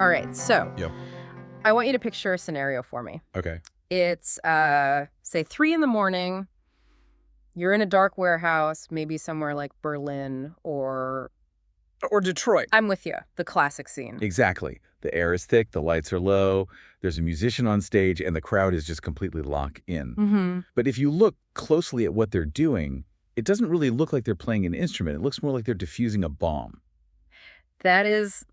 All right, so Yep. I want you to picture a scenario for me. Okay. It's, say, 3 in the morning. You're in a dark warehouse, maybe somewhere like Berlin or Detroit. I'm with you, the classic scene. Exactly. The air is thick, the lights are low, there's a musician on stage, and the crowd is just completely locked in. Mm-hmm. But if you look closely at what they're doing, it doesn't really look like they're playing an instrument. It looks more like they're diffusing a bomb. That is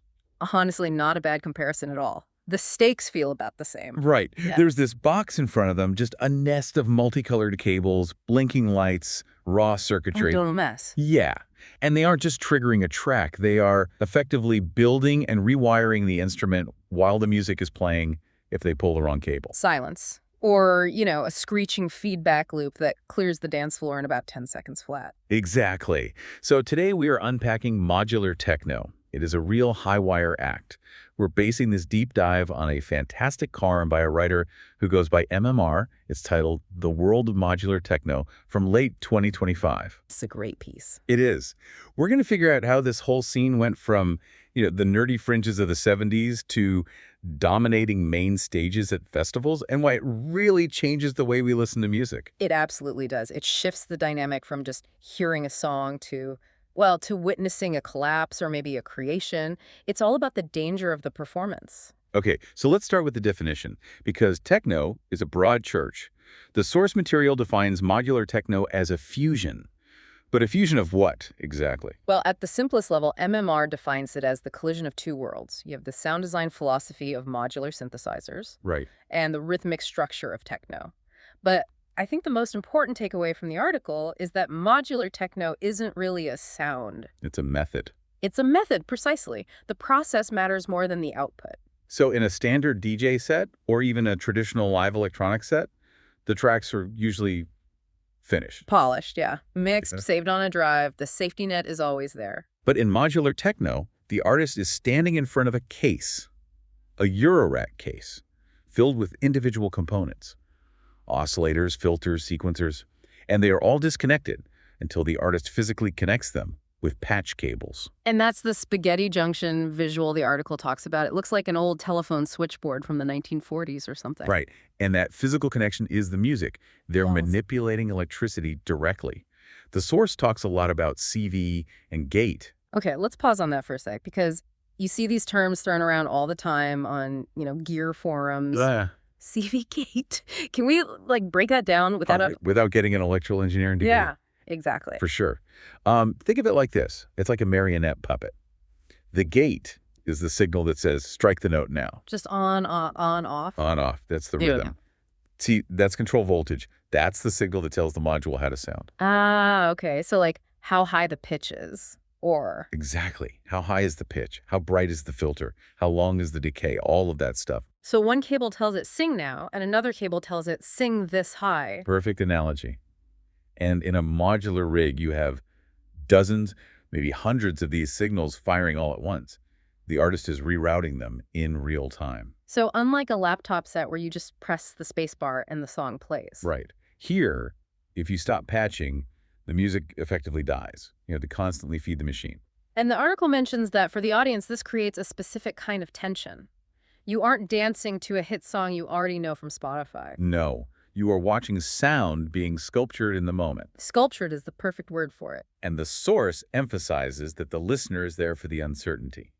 honestly not a bad comparison at all. The stakes feel about the same. Right. Yeah. There's this box in front of them, just a nest of multicolored cables, blinking lights, raw circuitry. Total mess. Yeah. And they aren't just triggering a track. They are effectively building and rewiring the instrument while the music is playing if they pull the wrong cable. Silence. Or, a screeching feedback loop that clears the dance floor in about 10 seconds flat. Exactly. So today we are unpacking Modular Techno. It is a real high-wire act. We're basing this deep dive on a fantastic column by a writer who goes by MMR. It's titled The World of Modular Techno from late 2025. It's a great piece. It is. We're going to figure out how this whole scene went from, the nerdy fringes of the 70s to dominating main stages at festivals and why it really changes the way we listen to music. It absolutely does. It shifts the dynamic from just hearing a song to witnessing a collapse or maybe a creation. It's all about the danger of the performance. Okay, so let's start with the definition, because techno is a broad church. The source material defines modular techno as a fusion. But a fusion of what, exactly? Well, at the simplest level, MMR defines it as the collision of two worlds. You have the sound design philosophy of modular synthesizers Right. and the rhythmic structure of techno. But I think the most important takeaway from the article is that modular techno isn't really a sound. It's a method. It's a method, precisely. The process matters more than the output. So in a standard DJ set, or even a traditional live electronic set, the tracks are usually finished. Polished, yeah. Mixed, saved on a drive. The safety net is always there. But in modular techno, the artist is standing in front of a case, a Eurorack case, filled with individual components. Oscillators, filters, sequencers, and they are all disconnected until the artist physically connects them with patch cables. And that's the spaghetti junction visual the article talks about. It looks like an old telephone switchboard from the 1940s or something. Right. And that physical connection is the music. They're Yes. manipulating electricity directly. The source talks a lot about CV and gate. Okay, let's pause on that for a sec, because you see these terms thrown around all the time on, gear forums. CV gate. Can we, break that down Without getting an electrical engineering degree. Yeah, exactly. For sure. Think of it like this. It's like a marionette puppet. The gate is the signal that says, strike the note now. Just on, off. On, off. That's the Yeah. rhythm. See, that's control voltage. That's the signal that tells the module how to sound. Ah, okay. So, how high the pitch is, or... Exactly. How high is the pitch? How bright is the filter? How long is the decay? All of that stuff. So one cable tells it sing now, and another cable tells it sing this high. Perfect analogy. And in a modular rig, you have dozens, maybe hundreds of these signals firing all at once. The artist is rerouting them in real time. So unlike a laptop set where you just press the space bar and the song plays. Right. Here, if you stop patching, the music effectively dies. You have to constantly feed the machine. And the article mentions that for the audience, this creates a specific kind of tension. You aren't dancing to a hit song you already know from Spotify. No. You are watching sound being sculptured in the moment. Sculptured is the perfect word for it. And the source emphasizes that the listener is there for the uncertainty.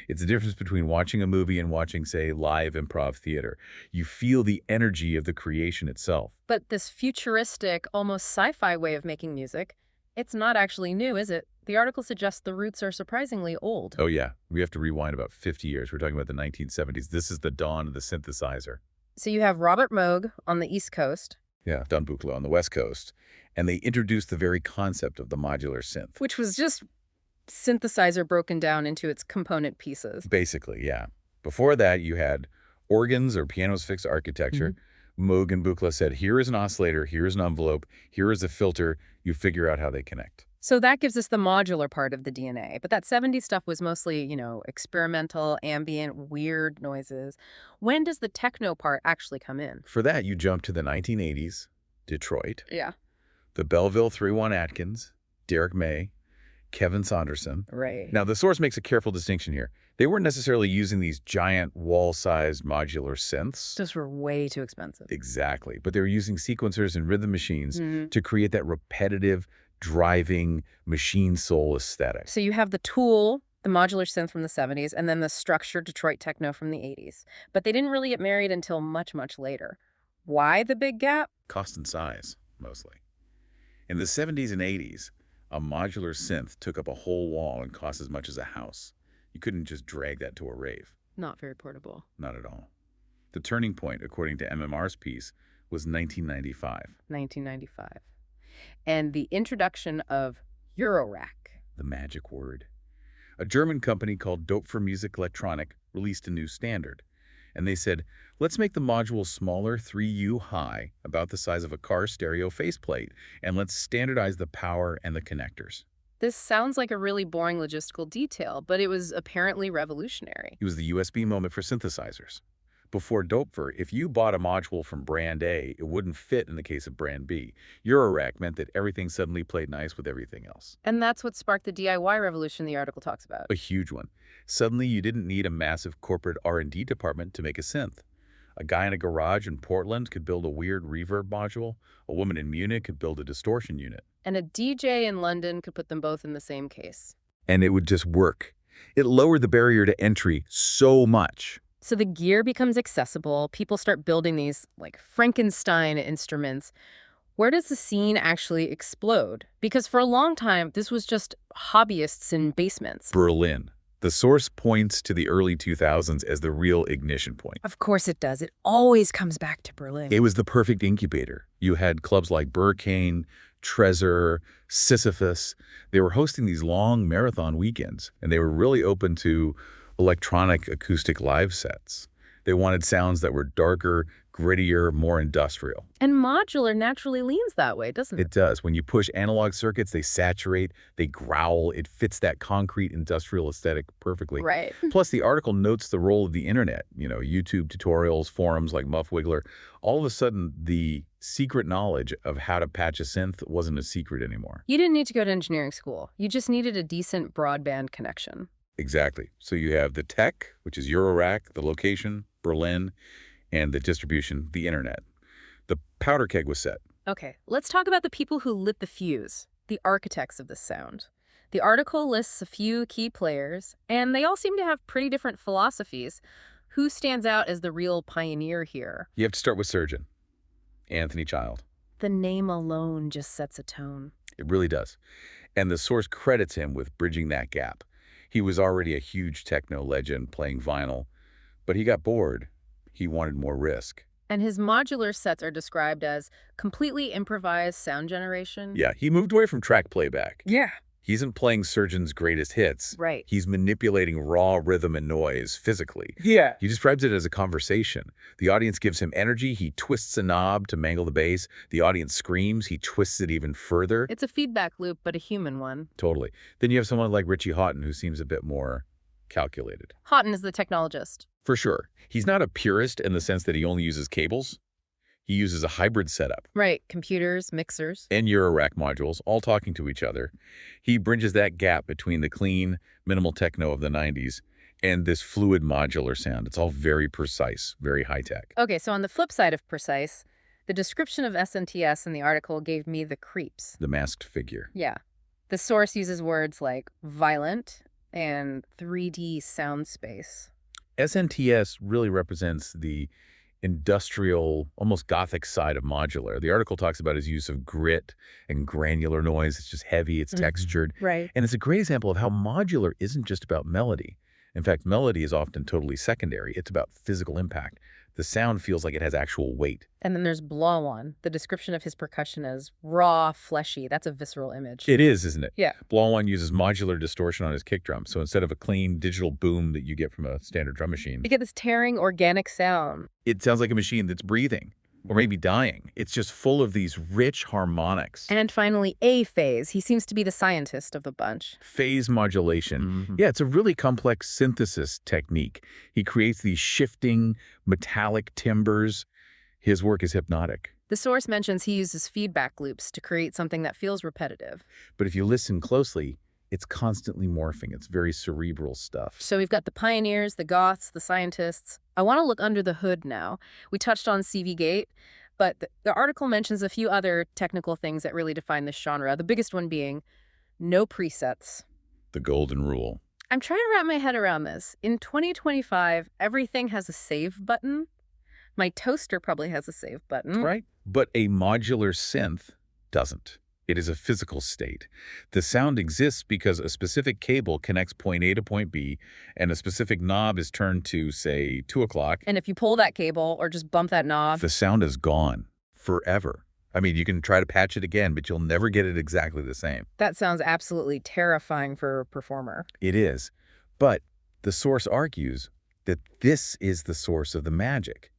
It's the difference between watching a movie and watching, say, live improv theater. You feel the energy of the creation itself. But this futuristic, almost sci-fi way of making music, it's not actually new, is it? The article suggests the roots are surprisingly old. Oh, yeah. We have to rewind about 50 years. We're talking about the 1970s. This is the dawn of the synthesizer. So you have Robert Moog on the East Coast. Yeah, Don Buchla on the West Coast. And they introduced the very concept of the modular synth. Which was just synthesizer broken down into its component pieces. Basically, yeah. Before that, you had organs or piano's fixed architecture. Moog and Buchla said, here is an oscillator, here is an envelope, here is a filter. You figure out how they connect. So that gives us the modular part of the DNA. But that 70s stuff was mostly, experimental, ambient, weird noises. When does the techno part actually come in? For that, you jump to the 1980s, Detroit. Yeah. The Belleville 3-1 Atkins, Derek May, Kevin Saunderson. Right. Now, the source makes a careful distinction here. They weren't necessarily using these giant wall-sized modular synths. Those were way too expensive. Exactly. But they were using sequencers and rhythm machines to create that repetitive, driving, machine soul aesthetic. So you have the tool, the modular synth from the 70s, and then the structured Detroit techno from the 80s. But they didn't really get married until much, much later. Why the big gap? Cost and size, mostly. In the 70s and 80s, a modular synth took up a whole wall and cost as much as a house. You couldn't just drag that to a rave. Not very portable. Not at all. The turning point, according to MMR's piece, was 1995. 1995. And the introduction of Eurorack. The magic word. A German company called Dope for Music Electronic released a new standard. And they said, let's make the module smaller, 3U high, about the size of a car stereo faceplate, and let's standardize the power and the connectors. This sounds like a really boring logistical detail, but it was apparently revolutionary. It was the USB moment for synthesizers. Before Doepfer, if you bought a module from brand A, it wouldn't fit in the case of brand B. Eurorack meant that everything suddenly played nice with everything else. And that's what sparked the DIY revolution the article talks about. A huge one. Suddenly, you didn't need a massive corporate R&D department to make a synth. A guy in a garage in Portland could build a weird reverb module. A woman in Munich could build a distortion unit. And a DJ in London could put them both in the same case. And it would just work. It lowered the barrier to entry so much. So the gear becomes accessible. People start building these, like, Frankenstein instruments. Where does the scene actually explode? Because for a long time, this was just hobbyists in basements. Berlin. The source points to the early 2000s as the real ignition point. Of course it does. It always comes back to Berlin. It was the perfect incubator. You had clubs like Burkane, Trezor, Sisyphus. They were hosting these long marathon weekends, and they were really open to electronic acoustic live sets. They wanted sounds that were darker, grittier, more industrial. And modular naturally leans that way, doesn't it? It does. When you push analog circuits, they saturate, they growl. It fits that concrete industrial aesthetic perfectly. Right. Plus, the article notes the role of the internet. You know, YouTube tutorials, forums like Muff Wiggler. All of a sudden, the secret knowledge of how to patch a synth wasn't a secret anymore. You didn't need to go to engineering school. You just needed a decent broadband connection. Exactly. So you have the tech, which is Eurorack, the location, Berlin, and the distribution, the internet. The powder keg was set. Okay, let's talk about the people who lit the fuse, the architects of this sound. The article lists a few key players, and they all seem to have pretty different philosophies. Who stands out as the real pioneer here? You have to start with Surgeon, Anthony Child. The name alone just sets a tone. It really does. And the source credits him with bridging that gap. He was already a huge techno legend playing vinyl, but he got bored. He wanted more risk. And his modular sets are described as completely improvised sound generation. Yeah, he moved away from track playback. Yeah. He isn't playing Surgeon's greatest hits. Right. He's manipulating raw rhythm and noise physically. Yeah. He describes it as a conversation. The audience gives him energy. He twists a knob to mangle the bass. The audience screams. He twists it even further. It's a feedback loop, but a human one. Totally. Then you have someone like Richie Houghton, who seems a bit more calculated. Houghton is the technologist. For sure. He's not a purist in the sense that he only uses cables. He uses a hybrid setup. Right. Computers, mixers. And Eurorack modules, all talking to each other. He bridges that gap between the clean, minimal techno of the 90s and this fluid modular sound. It's all very precise, very high-tech. Okay, so on the flip side of precise, the description of SNTS in the article gave me the creeps. The masked figure. Yeah. The source uses words like violent and 3D sound space. SNTS really represents the industrial, almost gothic side of modular. The article talks about his use of grit and granular noise. It's just heavy, it's textured. Right. And it's a great example of how modular isn't just about melody. In fact, melody is often totally secondary. It's about physical impact. The sound feels like it has actual weight. And then there's Blauwan. The description of his percussion as raw, fleshy. That's a visceral image. It is, isn't it? Yeah. Blauwan uses modular distortion on his kick drum. So instead of a clean digital boom that you get from a standard drum machine, You get this tearing, organic sound. it sounds like a machine that's breathing or maybe dying. It's just full of these rich harmonics. And finally, A phase. He seems to be the scientist of the bunch. Phase modulation. Yeah, it's a really complex synthesis technique. He creates these shifting metallic timbres. His work is hypnotic. The source mentions he uses feedback loops to create something that feels repetitive. But if you listen closely, It's constantly morphing. It's very cerebral stuff. So we've got the pioneers, the goths, the scientists. I want to look under the hood now. We touched on CV Gate, but the article mentions a few other technical things that really define this genre, the biggest one being no presets. The golden rule. I'm trying to wrap my head around this. In 2025, everything has a save button. My toaster probably has a save button. Right. But a modular synth doesn't. It is a physical state. The sound exists because a specific cable connects point A to point B, and a specific knob is turned to, say, 2 o'clock. And if you pull that cable or just bump that knob, the sound is gone forever. I mean, you can try to patch it again, but you'll never get it exactly the same. that sounds absolutely terrifying for a performer. It is. But the source argues that this is the source of the magic.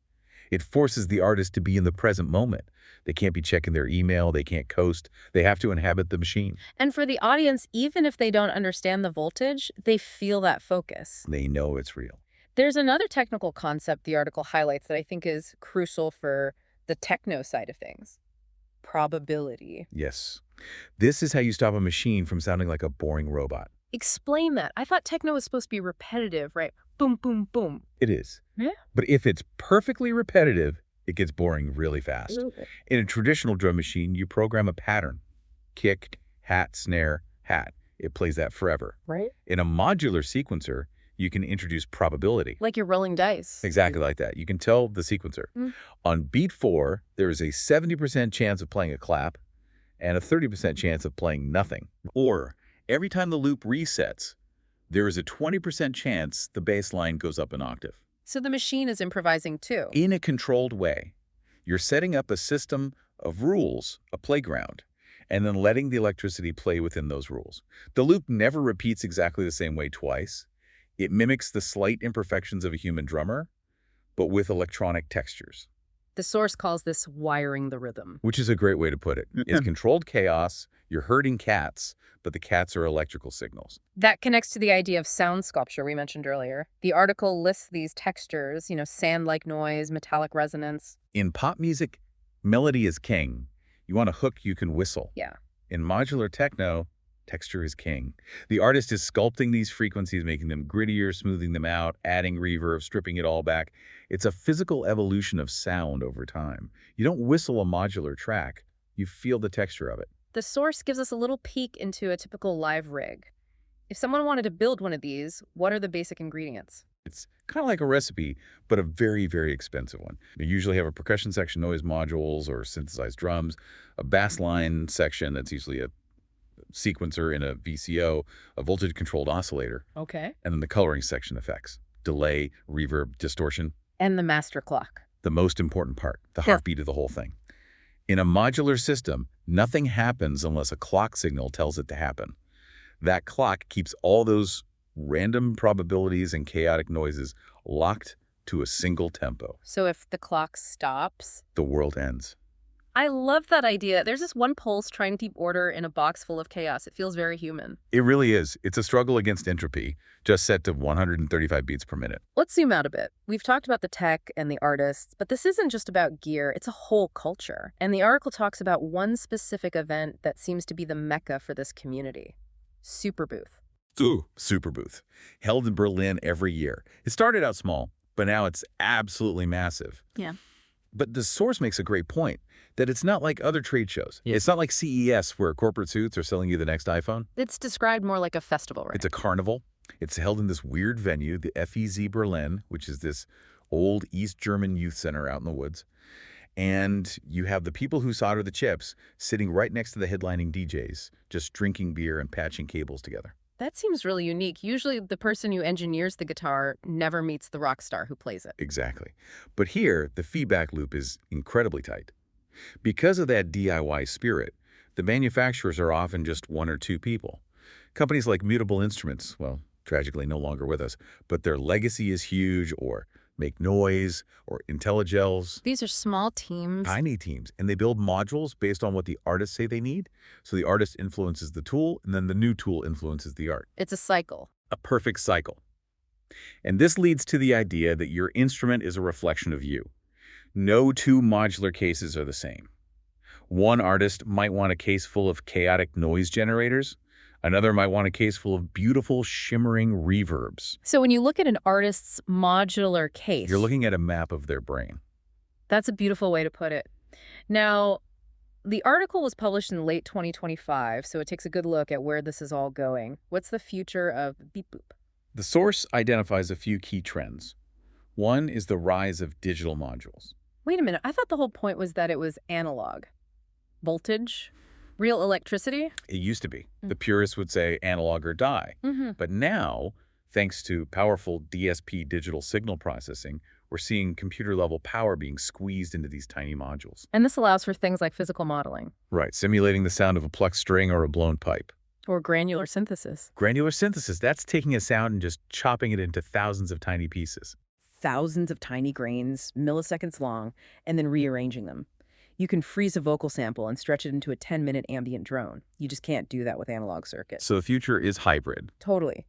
It forces the artist to be in the present moment. They can't be checking their email. They can't coast. They have to inhabit the machine. And for the audience, even if they don't understand the voltage, they feel that focus. They know it's real. There's another technical concept the article highlights that I think is crucial for the techno side of things. Probability. Yes. This is how you stop a machine from sounding like a boring robot. Explain that. I thought techno was supposed to be repetitive, right? Boom, boom, boom. It is. Yeah. But if it's perfectly repetitive, it gets boring really fast. Okay. In a traditional drum machine, you program a pattern. Kick, hat, snare, hat. It plays that forever. Right? In a modular sequencer, you can introduce probability. Like you're rolling dice. Exactly like that. You can tell the sequencer. On beat 4, there is a 70% chance of playing a clap and a 30% chance of playing nothing. Or every time the loop resets, there is a 20% chance the bass line goes up an octave. So the machine is improvising too. In a controlled way. You're setting up a system of rules, a playground, and then letting the electricity play within those rules. The loop never repeats exactly the same way twice. It mimics the slight imperfections of a human drummer, but with electronic textures. The source calls this wiring the rhythm. Which is a great way to put it. It's controlled chaos. You're herding cats, but the cats are electrical signals. That connects to the idea of sound sculpture we mentioned earlier. The article lists these textures, sand-like noise, metallic resonance. In pop music, melody is king. You want a hook, you can whistle. Yeah. In modular techno, texture is king. The artist is sculpting these frequencies, making them grittier, smoothing them out, adding reverb, stripping it all back. It's a physical evolution of sound over time. You don't whistle a modular track. You feel the texture of it. The source gives us a little peek into a typical live rig. If someone wanted to build one of these, what are the basic ingredients? It's kind of like a recipe, but a very, very expensive one. You usually have a percussion section, noise modules, or synthesized drums, a bass line section that's usually a sequencer in a VCO, a voltage-controlled oscillator, Okay. and then the coloring section effects, delay, reverb, distortion. And the master clock. The most important part, the heartbeat of the whole thing. In a modular system, nothing happens unless a clock signal tells it to happen. That clock keeps all those random probabilities and chaotic noises locked to a single tempo. So if the clock stops... The world ends. I love that idea. There's this one pulse trying to keep order in a box full of chaos. It feels very human. It really is. It's a struggle against entropy, just set to 135 beats per minute. Let's zoom out a bit. We've talked about the tech and the artists, but this isn't just about gear. It's a whole culture. And the article talks about one specific event that seems to be the mecca for this community. Superbooth. Superbooth, held in Berlin every year. It started out small, but now it's absolutely massive. Yeah. But the source makes a great point, that it's not like other trade shows. Yeah. It's not like CES where corporate suits are selling you the next iPhone. It's described more like a festival, right? It's a carnival. It's held in this weird venue, the FEZ Berlin, which is this old East German youth center out in the woods. And you have the people who solder the chips sitting right next to the headlining DJs, just drinking beer and patching cables together. That seems really unique. Usually the person who engineers the guitar never meets the rock star who plays it. Exactly. But here, the feedback loop is incredibly tight. Because of that DIY spirit, the manufacturers are often just one or two people. Companies like Mutable Instruments, well, tragically no longer with us, but their legacy is huge, or Make Noise, or IntelliGels. These are small teams. Tiny teams, and they build modules based on what the artists say they need. So the artist influences the tool, and then the new tool influences the art. It's a cycle. A perfect cycle. And this leads to the idea that your instrument is a reflection of you. No two modular cases are the same. One artist might want a case full of chaotic noise generators. Another might want a case full of beautiful, shimmering reverbs. So when you look at an artist's modular case, You're looking at a map of their brain. that's a beautiful way to put it. Now, the article was published in late 2025, so it takes a good look at where this is all going. What's the future of beep boop? The source identifies a few key trends. One is the rise of digital modules. Wait a minute, I thought the whole point was that it was analog. Voltage? Real electricity? It used to be. The purists would say analog or die. But now, thanks to powerful DSP digital signal processing, we're seeing computer-level power being squeezed into these tiny modules. And this allows for things like physical modeling. Right, simulating the sound of a plucked string or a blown pipe. Or granular synthesis. Granular synthesis, that's taking a sound and just chopping it into thousands of tiny pieces. Thousands of tiny grains, milliseconds long, and then rearranging them. You can freeze a vocal sample and stretch it into a 10-minute ambient drone. You just can't do that with analog circuits. So the future is hybrid. Totally.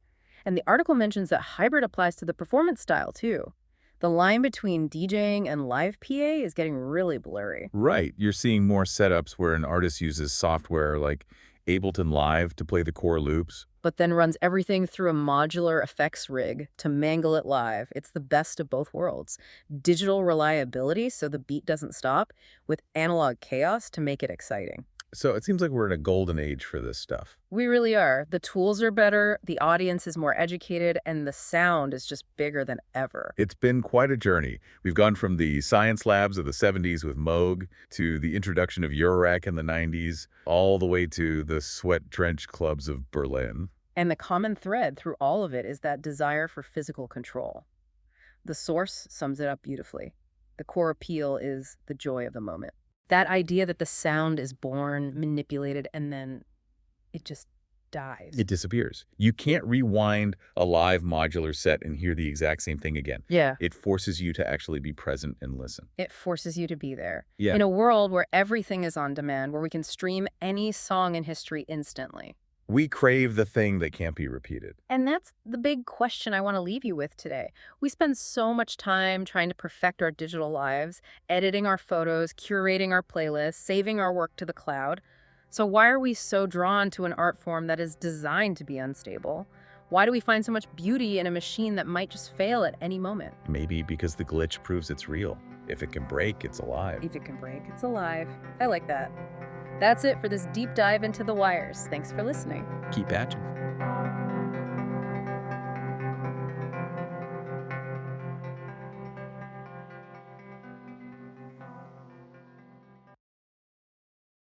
And the article mentions that hybrid applies to the performance style, too. The line between DJing and live PA is getting really blurry. Right. You're seeing more setups where an artist uses software like Ableton Live to play the core loops. But then runs everything through a modular effects rig to mangle it live. It's the best of both worlds. Digital reliability so the beat doesn't stop, with analog chaos to make it exciting. So it seems like we're in a golden age for this stuff. We really are. The tools are better, the audience is more educated, and the sound is just bigger than ever. It's been quite a journey. We've gone from the science labs of the 70s with Moog to the introduction of Eurorack in the 90s, all the way to the sweat trench clubs of Berlin. And the common thread through all of it is that desire for physical control. The source sums it up beautifully. The core appeal is the joy of the moment. That idea that the sound is born, manipulated, and then it just dies. It disappears. You can't rewind a live modular set and hear the exact same thing again. Yeah. It forces you to actually be present and listen. It forces you to be there. Yeah. In a world where everything is on demand, where we can stream any song in history instantly. We crave the thing that can't be repeated. And that's the big question I want to leave you with today. We spend so much time trying to perfect our digital lives, editing our photos, curating our playlists, saving our work to the cloud. So why are we so drawn to an art form that is designed to be unstable? Why do we find so much beauty in a machine that might just fail at any moment? Maybe because the glitch proves it's real. If it can break, it's alive. If it can break, it's alive. I like that. That's it for this deep dive into the wires. Thanks for listening. Keep patching.